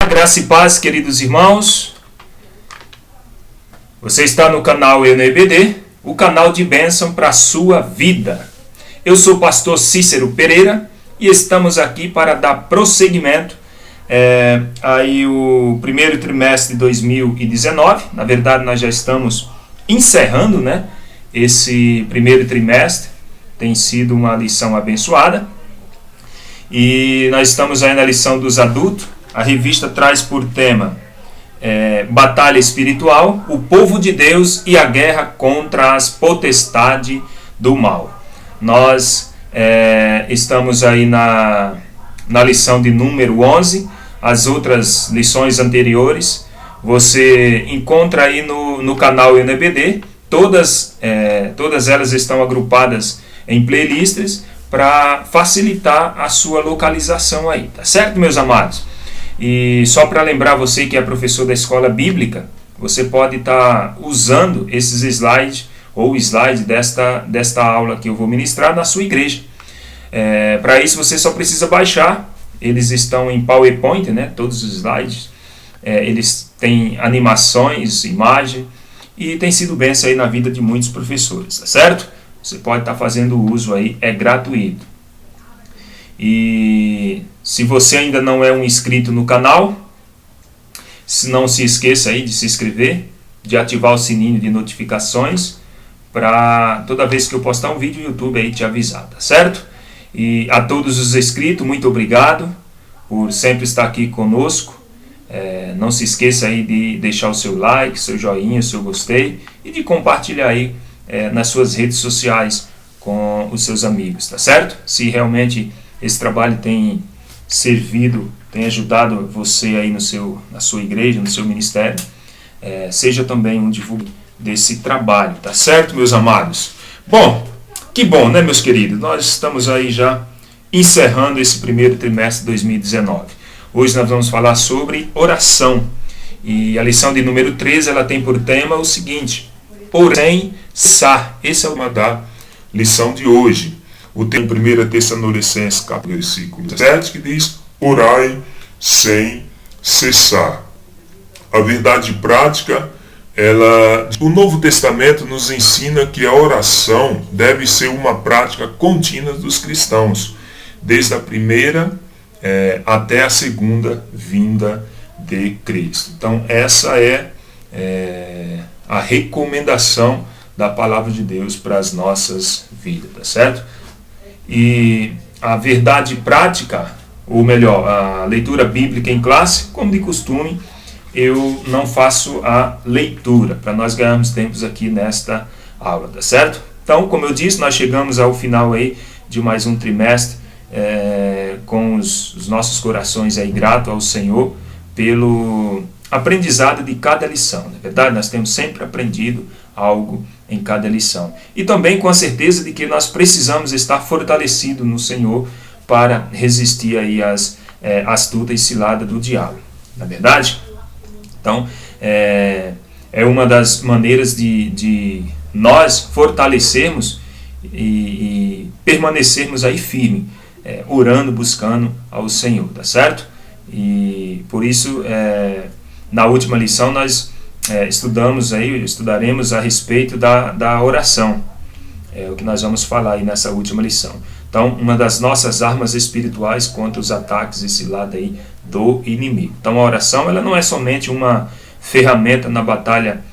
Graça e paz, queridos irmãos. Você está no canal ENEBD, o canal de bênção para a sua vida. Eu sou o pastor Cícero Pereira e estamos aqui para dar prosseguimento aí o primeiro trimestre de 2019. Na verdade, nós já estamos encerrando, esse primeiro trimestre. Tem sido uma lição abençoada. E nós estamos aí na lição dos adultos. A revista traz por tema Batalha Espiritual, o povo de Deus e a guerra contra as potestades do mal. Nós estamos aí na lição de número 11. As outras lições anteriores você encontra aí no canal ENEBD. Todas elas estão agrupadas em playlists para facilitar a sua localização aí, tá certo, meus amados? E só para lembrar você que é professor da escola bíblica, você pode estar usando esses slides ou slide desta aula que eu vou ministrar na sua igreja. Para isso você só precisa baixar. Eles estão em PowerPoint, todos os slides. Eles têm animações, imagem, e tem sido bênção aí na vida de muitos professores, tá certo? Você pode estar fazendo uso aí, é gratuito. E se você ainda não é um inscrito no canal, não se esqueça aí de se inscrever, de ativar o sininho de notificações, para toda vez que eu postar um vídeo, o YouTube aí te avisar, tá certo? E a todos os inscritos, muito obrigado por sempre estar aqui conosco. Não se esqueça aí de deixar o seu like, seu joinha, seu gostei e de compartilhar aí nas suas redes sociais com os seus amigos, tá certo? Se realmente esse trabalho tem servido, tem ajudado você aí na sua igreja, no seu ministério, seja também um divulgador desse trabalho, tá certo, meus amados? Bom, que bom, meus queridos? Nós estamos aí já encerrando esse primeiro trimestre de 2019. Hoje nós vamos falar sobre oração. E a lição de número 13, ela tem por tema o seguinte: porém, esse é o tema da lição de hoje. O tema 1 Tessalonicenses, capítulo versículo 7, que diz: orai sem cessar. A verdade prática, o Novo Testamento nos ensina que a oração deve ser uma prática contínua dos cristãos, desde a primeira até a segunda vinda de Cristo. Então essa é a recomendação da palavra de Deus para as nossas vidas, tá certo? E a verdade prática, ou melhor, a leitura bíblica em classe, como de costume, eu não faço a leitura, para nós ganharmos tempos aqui nesta aula, tá certo? Então, como eu disse, nós chegamos ao final aí de mais um trimestre, com os nossos corações aí gratos ao Senhor pelo aprendizado de cada lição. Na verdade, nós temos sempre aprendido algo em cada lição. E também com a certeza de que nós precisamos estar fortalecidos no Senhor para resistir aí às astutas ciladas do diabo. Na verdade? Então, é uma das maneiras de nós fortalecermos e permanecermos aí firme, orando, buscando ao Senhor, tá certo? E por isso, na última lição, nós estudaremos a respeito da oração. É o que nós vamos falar aí nessa última lição. Então, uma das nossas armas espirituais contra os ataques e cilada aí do inimigo. Então, a oração, ela não é somente uma ferramenta na batalha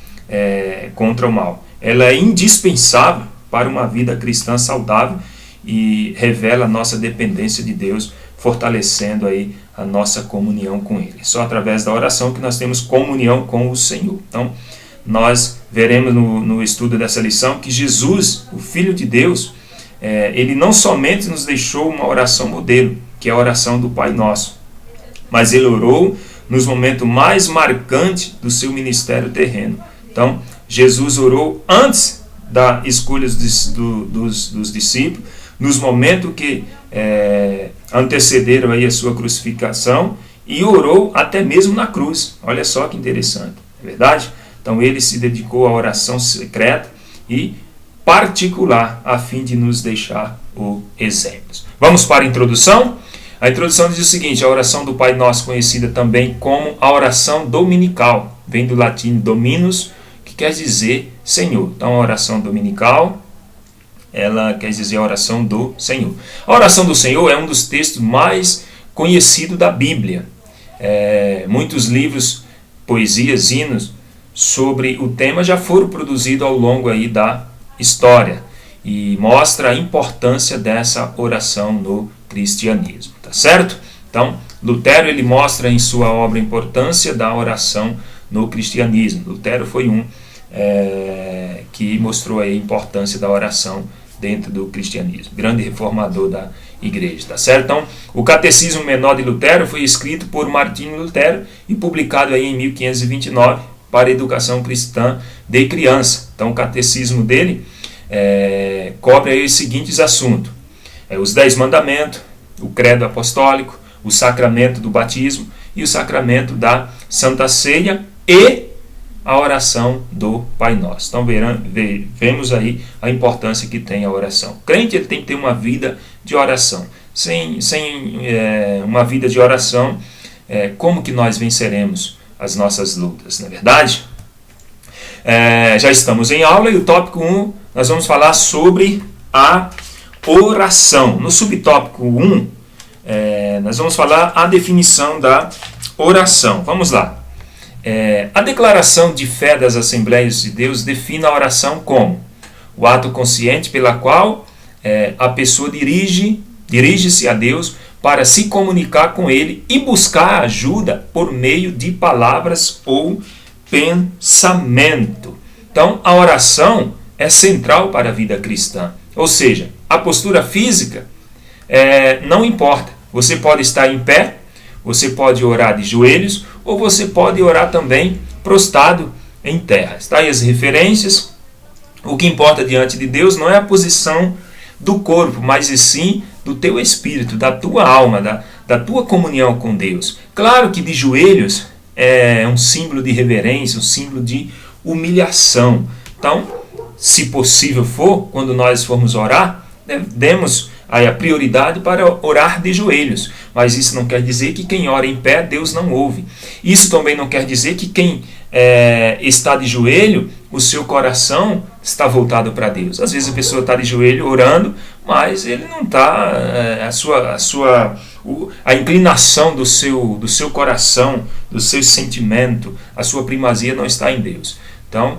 contra o mal. Ela é indispensável para uma vida cristã saudável e revela a nossa dependência de Deus, fortalecendo aí a nossa comunhão com Ele. Só através da oração que nós temos comunhão com o Senhor. Então, nós veremos no estudo dessa lição que Jesus, o Filho de Deus, Ele não somente nos deixou uma oração modelo, que é a oração do Pai Nosso, mas Ele orou nos momentos mais marcantes do seu ministério terreno. Então, Jesus orou antes da escolha dos discípulos, nos momentos que antecederam aí a sua crucificação, e orou até mesmo na cruz. Olha só que interessante, não é verdade? Então ele se dedicou à oração secreta e particular, a fim de nos deixar o exemplo. Vamos para a introdução? A introdução diz o seguinte: a oração do Pai Nosso, conhecida também como a oração dominical, vem do latim dominus, que quer dizer Senhor. Então, a oração dominical, ela quer dizer a oração do Senhor. A oração do Senhor é um dos textos mais conhecidos da Bíblia. Muitos livros, poesias, hinos sobre o tema já foram produzidos ao longo aí da história e mostra a importância dessa oração no cristianismo, tá certo? Então, Lutero ele mostra em sua obra a importância da oração no cristianismo. Lutero foi que mostrou aí a importância da oração dentro do cristianismo, grande reformador da igreja, tá certo? Então, o Catecismo Menor de Lutero foi escrito por Martinho Lutero e publicado aí em 1529 para a educação cristã de criança. Então, o catecismo dele cobre aí os seguintes assuntos: os 10 mandamentos, o credo apostólico, o sacramento do batismo e o sacramento da Santa Ceia e a oração do Pai Nosso. Então vemos aí a importância que tem a oração. O crente ele tem que ter uma vida de oração. Sem uma vida de oração, como que nós venceremos as nossas lutas, não é verdade? Já estamos em aula e o tópico 1 nós vamos falar sobre a oração. No subtópico 1, nós vamos falar a definição da oração. Vamos lá. A declaração de fé das Assembleias de Deus define a oração como o ato consciente pela qual a pessoa dirige-se a Deus para se comunicar com Ele e buscar ajuda por meio de palavras ou pensamento. Então, a oração é central para a vida cristã. Ou seja, a postura física não importa. Você pode estar em pé, você pode orar de joelhos, ou você pode orar também prostrado em terra. Está aí as referências. O que importa diante de Deus não é a posição do corpo, mas e sim do teu espírito, da tua alma, da tua comunhão com Deus. Claro que de joelhos é um símbolo de reverência, um símbolo de humilhação. Então, se possível for, quando nós formos orar, demos aí a prioridade para orar de joelhos. Mas isso não quer dizer que quem ora em pé, Deus não ouve. Isso também não quer dizer que quem está de joelho, o seu coração está voltado para Deus. Às vezes a pessoa está de joelho orando, mas ele não está, a inclinação do seu coração, do seu sentimento, a sua primazia não está em Deus. Então,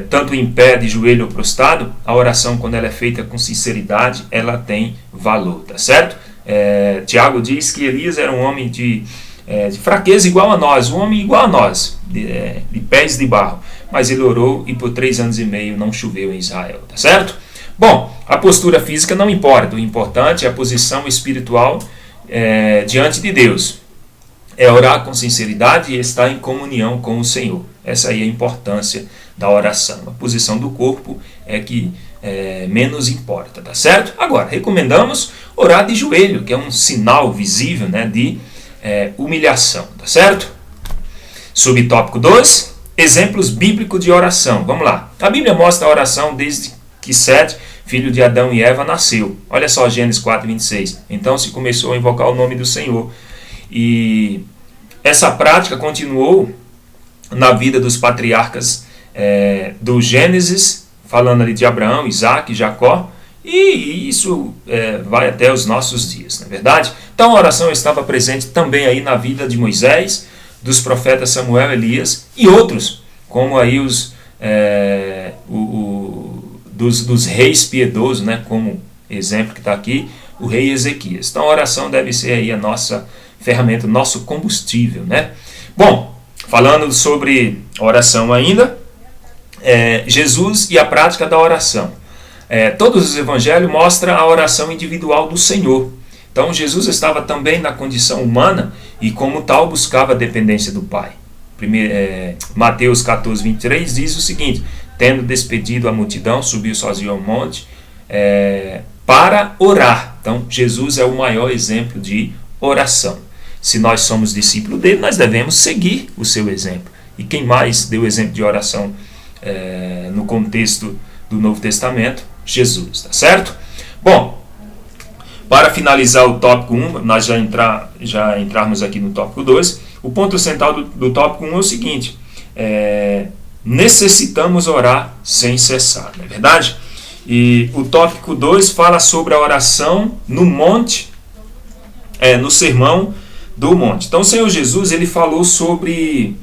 tanto em pé, de joelho ou prostrado, a oração, quando ela é feita com sinceridade, ela tem valor, tá certo? Tiago diz que Elias era um homem de fraqueza igual a nós, um homem igual a nós, de pés de barro, mas ele orou e por 3 anos e meio não choveu em Israel, tá certo? Bom, a postura física não importa, o importante é a posição espiritual diante de Deus. É orar com sinceridade e estar em comunhão com o Senhor. Essa aí é a importância da oração. A posição do corpo é que menos importa, tá certo? Agora, recomendamos orar de joelho, que é um sinal visível, né, de humilhação, tá certo? Subtópico 2, exemplos bíblicos de oração. Vamos lá. A Bíblia mostra a oração desde que Sete, filho de Adão e Eva, nasceu. Olha só Gênesis 4:26. Então se começou a invocar o nome do Senhor. E essa prática continuou na vida dos patriarcas do Gênesis, falando ali de Abraão, Isaac, Jacó, e isso vai até os nossos dias, não é verdade? Então a oração estava presente também aí na vida de Moisés, dos profetas Samuel, Elias e outros, como aí dos reis piedosos, né, como exemplo que está aqui, o rei Ezequias. Então a oração deve ser aí a nossa ferramenta, o nosso combustível, né? Bom, falando sobre oração ainda, Jesus e a prática da oração. Todos os evangelhos mostram a oração individual do Senhor. Então Jesus estava também na condição humana e como tal buscava a dependência do Pai. Mateus 14:23 diz o seguinte: tendo despedido a multidão, subiu sozinho ao monte para orar. Então Jesus é o maior exemplo de oração. Se nós somos discípulos dele, nós devemos seguir o seu exemplo. E quem mais deu exemplo de oração no contexto do Novo Testamento? Jesus, tá certo? Bom, Para finalizar o tópico 1, nós já entrarmos aqui no tópico 2, o ponto central do tópico 1 é o seguinte: necessitamos orar sem cessar, não é verdade? E o tópico 2 fala sobre a oração no monte, no sermão do monte. Então o Senhor Jesus ele falou sobre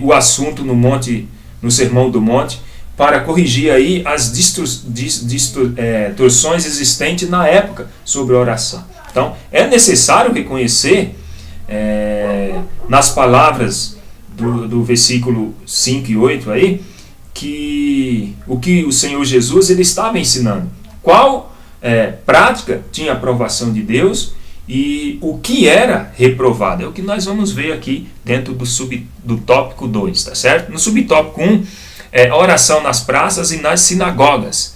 o assunto no monte, no sermão do monte, para corrigir aí as distorções existentes na época sobre a oração. Então é necessário reconhecer nas palavras do versículo 5 e 8 aí, que o que o Senhor Jesus ele estava ensinando, qual prática tinha aprovação de Deus e o que era reprovado. É o que nós vamos ver aqui dentro do tópico 2, tá certo? No subtópico 1, oração nas praças e nas sinagogas.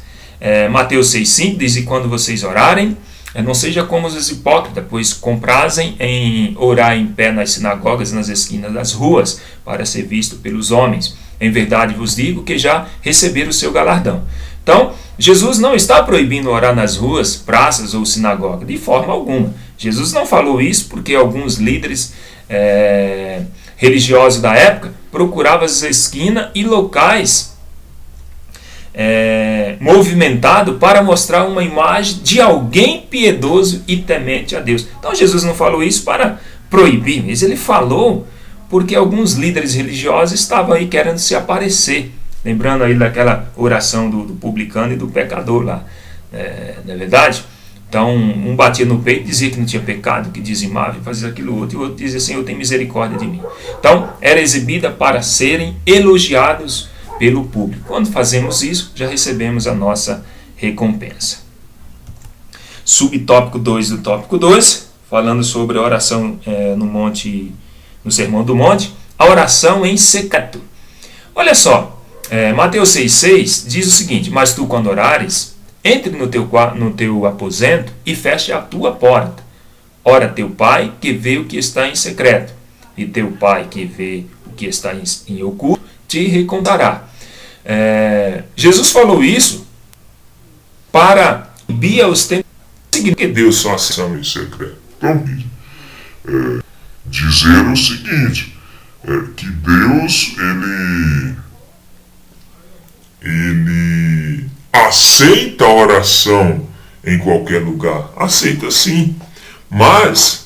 Mateus 6,5 diz: e quando vocês orarem, não seja como os hipócritas, pois comprazem em orar em pé nas sinagogas e nas esquinas das ruas, para ser visto pelos homens. Em verdade vos digo que já receberam o seu galardão. Então, Jesus não está proibindo orar nas ruas, praças ou sinagogas, de forma alguma. Jesus não falou isso porque alguns líderes religiosos da época procuravam as esquinas e locais movimentado para mostrar uma imagem de alguém piedoso e temente a Deus. Então Jesus não falou isso para proibir, mas ele falou porque alguns líderes religiosos estavam aí querendo se aparecer, lembrando aí daquela oração do publicano e do pecador lá, não é verdade? Então um batia no peito, dizia que não tinha pecado, que dizimava e fazia aquilo outro, e o outro dizia: Senhor, tem misericórdia de mim. Então era exibida para serem elogiados pelo público. Quando fazemos isso, já recebemos a nossa recompensa. Subtópico 2 do tópico 2, falando sobre a oração no monte, no Sermão do Monte, a oração em secreto. Olha só, Mateus 6,6 diz o seguinte: mas tu, quando orares, entre no teu aposento e feche a tua porta. Ora teu pai que vê o que está em secreto, e teu pai que vê o que está em oculto te recompendará. Jesus falou isso para proibir os tempos que Deus só aceita em secreto. Então, dizer o seguinte, que Deus ele aceita a oração em qualquer lugar, aceita sim, mas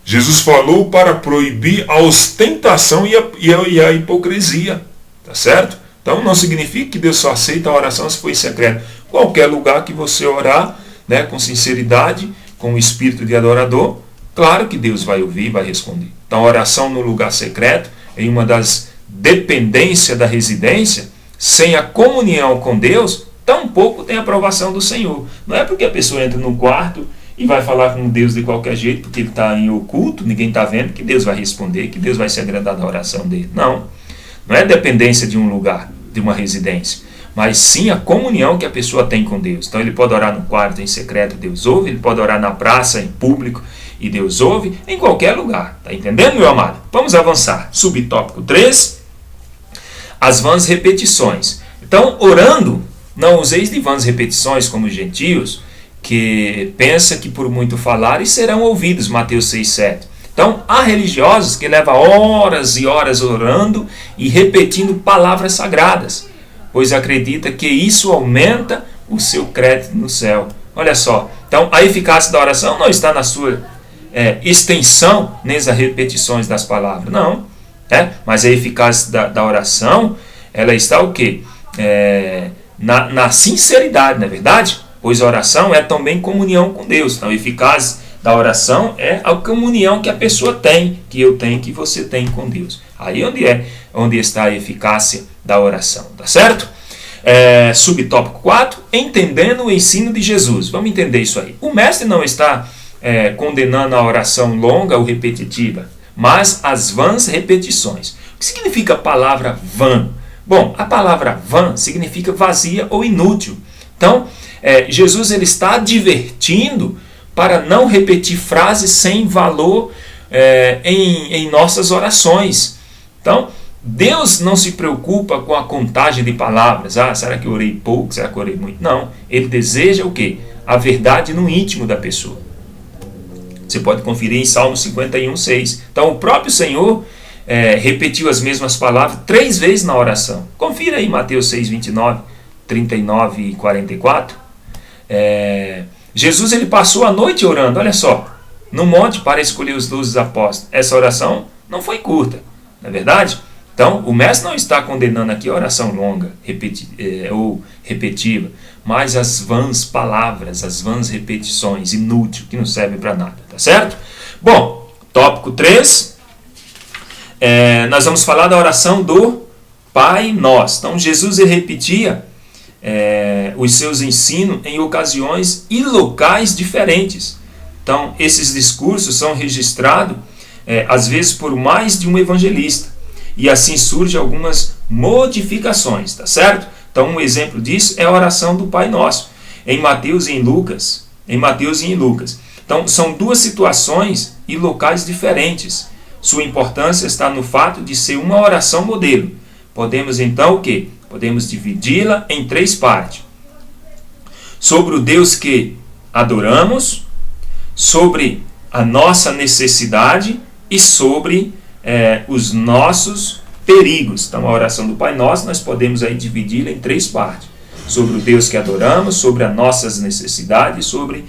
Jesus falou para proibir a ostentação e a hipocrisia, tá certo? Então não significa que Deus só aceita a oração se for em secreto. Qualquer lugar que você orar, com sinceridade, com o espírito de adorador, claro que Deus vai ouvir e vai responder. Então a oração no lugar secreto é uma das dependências da residência. Sem a comunhão com Deus, tampouco tem a aprovação do Senhor. Não é porque a pessoa entra no quarto e vai falar com Deus de qualquer jeito, porque ele está em oculto, ninguém está vendo, que Deus vai responder, que Deus vai se agradar da oração dele. Não é dependência de um lugar, de uma residência, mas sim a comunhão que a pessoa tem com Deus. Então ele pode orar no quarto em secreto, Deus ouve, ele pode orar na praça, em público, e Deus ouve, em qualquer lugar. Está entendendo, meu amado? Vamos avançar. Subtópico 3, as vãs repetições. Então, orando, não useis de vãs repetições como os gentios, que pensa que por muito falarem serão ouvidos, Mateus 6,7. Então, há religiosos que levam horas e horas orando e repetindo palavras sagradas, pois acredita que isso aumenta o seu crédito no céu. Olha só, então a eficácia da oração não está na sua extensão, nem nas repetições das palavras, não. Mas a eficácia da oração, ela está o quê? Na sinceridade, não é verdade? Pois a oração é também comunhão com Deus. Então a eficácia da oração é a comunhão que a pessoa tem, que eu tenho, que você tem com Deus. Aí onde está a eficácia da oração, tá certo? Subtópico 4, entendendo o ensino de Jesus. Vamos entender isso aí. O mestre não está condenando a oração longa ou repetitiva, mas as vãs repetições. O que significa a palavra vã? Bom, a palavra vã significa vazia ou inútil. Então, Jesus ele está advertindo para não repetir frases sem valor em nossas orações. Então, Deus não se preocupa com a contagem de palavras. Será que eu orei pouco? Será que eu orei muito? Não. Ele deseja o quê? A verdade no íntimo da pessoa. Você pode conferir em Salmo 51:6. Então, o próprio Senhor repetiu as mesmas palavras 3 vezes na oração. Confira aí Mateus 6:29, 39 e 44. Jesus ele passou a noite orando, olha só, no monte para escolher os 12 apóstolos. Essa oração não foi curta, não é verdade? Então, o mestre não está condenando aqui a oração longa ou repetitiva, mas as vãs palavras, as vãs repetições, inútil, que não serve para nada, tá certo? Bom, tópico 3, nós vamos falar da oração do Pai Nosso. Então, Jesus ele repetia os seus ensinos em ocasiões e locais diferentes. Então, esses discursos são registrados, às vezes, por mais de um evangelista. E assim surgem algumas modificações, tá certo? Então, um exemplo disso é a oração do Pai Nosso, em Mateus e em Lucas. Então, são 2 situações e locais diferentes. Sua importância está no fato de ser uma oração modelo. Podemos, então, o quê? Podemos dividi-la em 3 partes. Sobre o Deus que adoramos, sobre a nossa necessidade e sobre os nossos perigos. Então, a oração do Pai Nosso, nós podemos aí dividi-la em 3 partes. Sobre o Deus que adoramos, sobre as nossas necessidades, sobre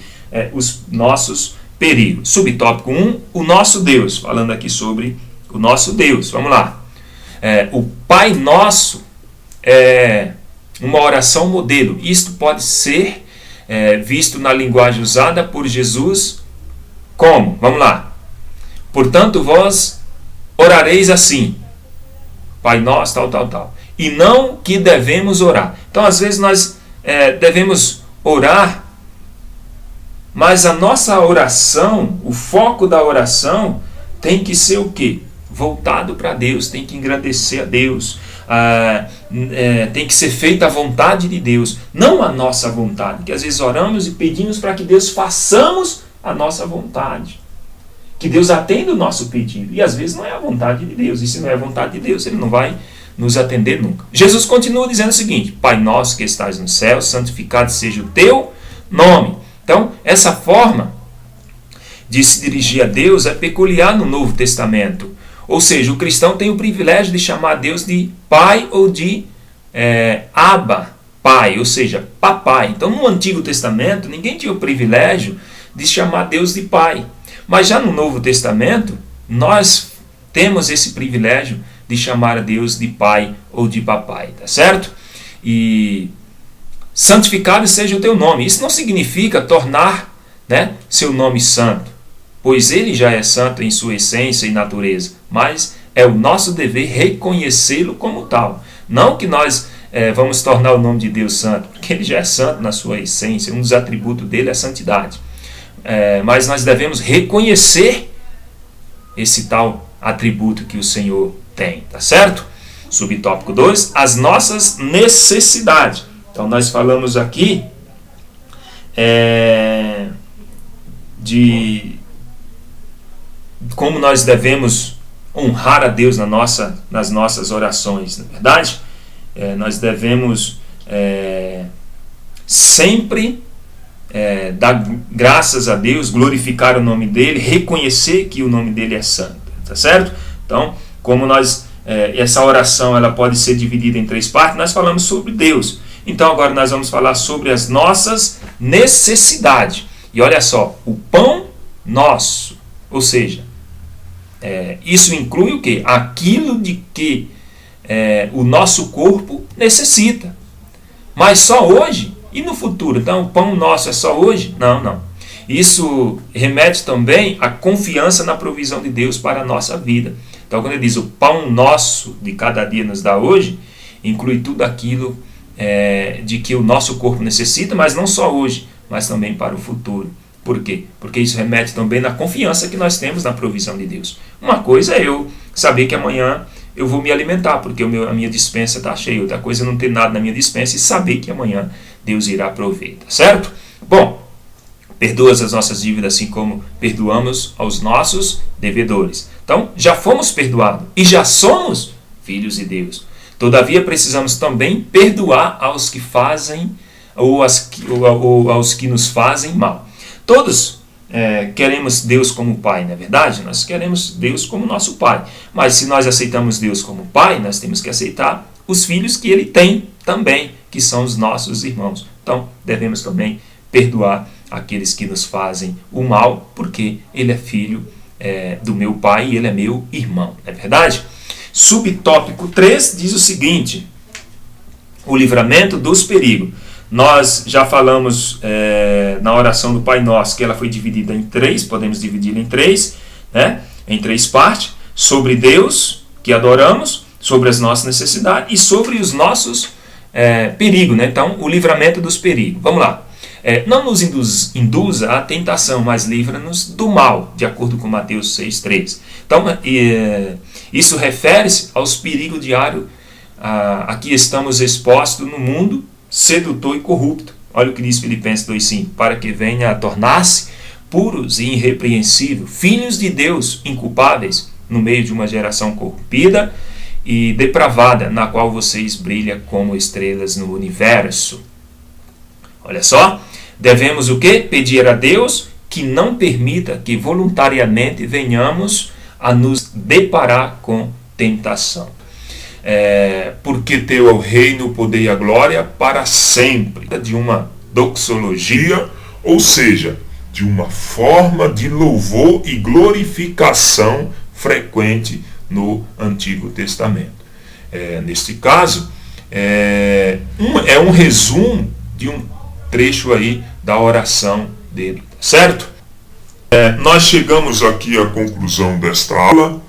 os nossos perigos. Subtópico 1, o nosso Deus. Falando aqui sobre o nosso Deus. Vamos lá. O Pai Nosso é uma oração modelo. Isto pode ser visto na linguagem usada por Jesus como? Vamos lá. Portanto, vós orareis assim, Pai Nosso, tal. E não que devemos orar. Então, às vezes, nós devemos orar, mas a nossa oração, o foco da oração, tem que ser o quê? Voltado para Deus, tem que engrandecer a Deus, tem que ser feita a vontade de Deus, não a nossa vontade, que às vezes oramos e pedimos para que Deus façamos a nossa vontade. Que Deus atenda o nosso pedido. E às vezes não é a vontade de Deus. E se não é a vontade de Deus, Ele não vai nos atender nunca. Jesus continua dizendo o seguinte: Pai nosso que estás no céu, santificado seja o teu nome. Então, essa forma de se dirigir a Deus é peculiar no Novo Testamento. Ou seja, o cristão tem o privilégio de chamar Deus de Pai ou de Abba, Pai, ou seja, Papai. Então, no Antigo Testamento, ninguém tinha o privilégio de chamar Deus de Pai. Mas já no Novo Testamento, nós temos esse privilégio de chamar a Deus de Pai ou de Papai, tá certo? E santificado seja o teu nome. Isso não significa tornar seu nome santo, pois ele já é santo em sua essência e natureza, mas é o nosso dever reconhecê-lo como tal. Não que nós vamos tornar o nome de Deus santo, porque ele já é santo na sua essência, um dos atributos dele é a santidade. Mas nós devemos reconhecer esse tal atributo que o Senhor tem, tá certo? Subtópico 2, as nossas necessidades. Então nós falamos aqui de como nós devemos honrar a Deus nas nossas orações, na verdade? Nós devemos sempre dar graças a Deus, glorificar o nome dele, reconhecer que o nome dele é santo, tá certo? Então, como essa oração ela pode ser dividida em 3 partes, nós falamos sobre Deus. Então agora nós vamos falar sobre as nossas necessidades. E olha só, o pão nosso, ou seja, isso inclui o quê? Aquilo de que o nosso corpo necessita. Mas só hoje e no futuro. Então, o pão nosso é só hoje? Não. Isso remete também à confiança na provisão de Deus para a nossa vida. Então, quando ele diz o pão nosso de cada dia nos dá hoje, inclui tudo aquilo de que o nosso corpo necessita, mas não só hoje, mas também para o futuro. Por quê? Porque isso remete também na confiança que nós temos na provisão de Deus. Uma coisa é eu saber que amanhã eu vou me alimentar, porque a minha despensa está cheia. Outra coisa é não ter nada na minha despensa e saber que amanhã Deus irá prover, tá certo? Bom, perdoa as nossas dívidas assim como perdoamos aos nossos devedores. Então, já fomos perdoados e já somos filhos de Deus. Todavia precisamos também perdoar aos que fazem ou aos que nos fazem mal. Todos queremos Deus como Pai, não é verdade? Nós queremos Deus como nosso Pai. Mas se nós aceitamos Deus como Pai, nós temos que aceitar os filhos que Ele tem também, que são os nossos irmãos. Então, devemos também perdoar aqueles que nos fazem o mal, porque Ele é filho do meu Pai e Ele é meu irmão, não é verdade? Subtópico 3 diz o seguinte: o livramento dos perigos. Nós já falamos na oração do Pai Nosso que ela foi dividida em 3, podemos dividi-la em 3, né? Em 3 partes, sobre Deus que adoramos, sobre as nossas necessidades e sobre os nossos perigos, né? Então, o livramento dos perigos. Vamos lá. Não nos induza à tentação, mas livra-nos do mal, de acordo com Mateus 6,3. Então, isso refere-se aos perigos diários a que estamos expostos no mundo sedutor e corrupto. Olha o que diz Filipenses 2,5: para que venha a tornar-se puros e irrepreensíveis, filhos de Deus, inculpáveis, no meio de uma geração corrompida e depravada, na qual vocês brilham como estrelas no universo. Olha só, devemos o quê? Pedir a Deus que não permita que voluntariamente venhamos a nos deparar com tentação. Porque teu é o reino, o poder e a glória para sempre. De uma doxologia, ou seja, de uma forma de louvor e glorificação frequente no Antigo Testamento. Neste caso, é um resumo de um trecho aí da oração dele, certo? Nós chegamos aqui à conclusão desta aula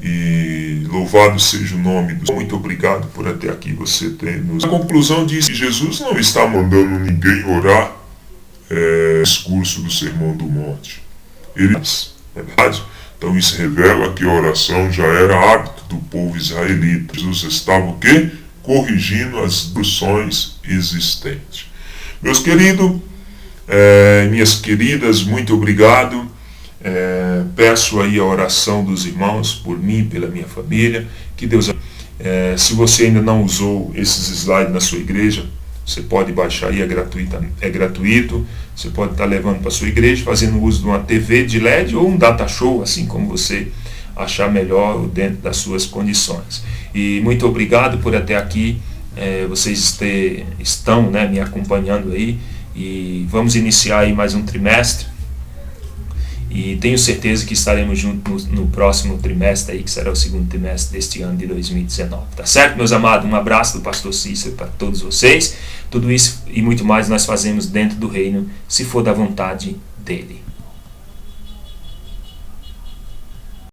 e louvado seja o nome do Senhor. Muito obrigado por até aqui você ter nos... A conclusão diz que Jesus não está mandando ninguém orar discurso do Sermão do Monte. Ele é verdade. Então isso revela que a oração já era hábito do povo israelita. Jesus estava o quê? Corrigindo as instruções existentes. Meus queridos, minhas queridas, muito obrigado. Peço aí a oração dos irmãos por mim e pela minha família. Que Deus... se você ainda não usou esses slides na sua igreja, você pode baixar aí, é gratuito. Você pode estar levando para a sua igreja, fazendo uso de uma TV de LED ou um data show, assim como você achar melhor dentro das suas condições. E muito obrigado por até aqui. Vocês estão, né, me acompanhando aí, e vamos iniciar aí mais um trimestre, e tenho certeza que estaremos juntos no próximo trimestre aí, que será o segundo trimestre deste ano de 2019, tá certo, meus amados? Um abraço do pastor Cícero para todos vocês. Tudo isso e muito mais nós fazemos dentro do reino, se for da vontade dele.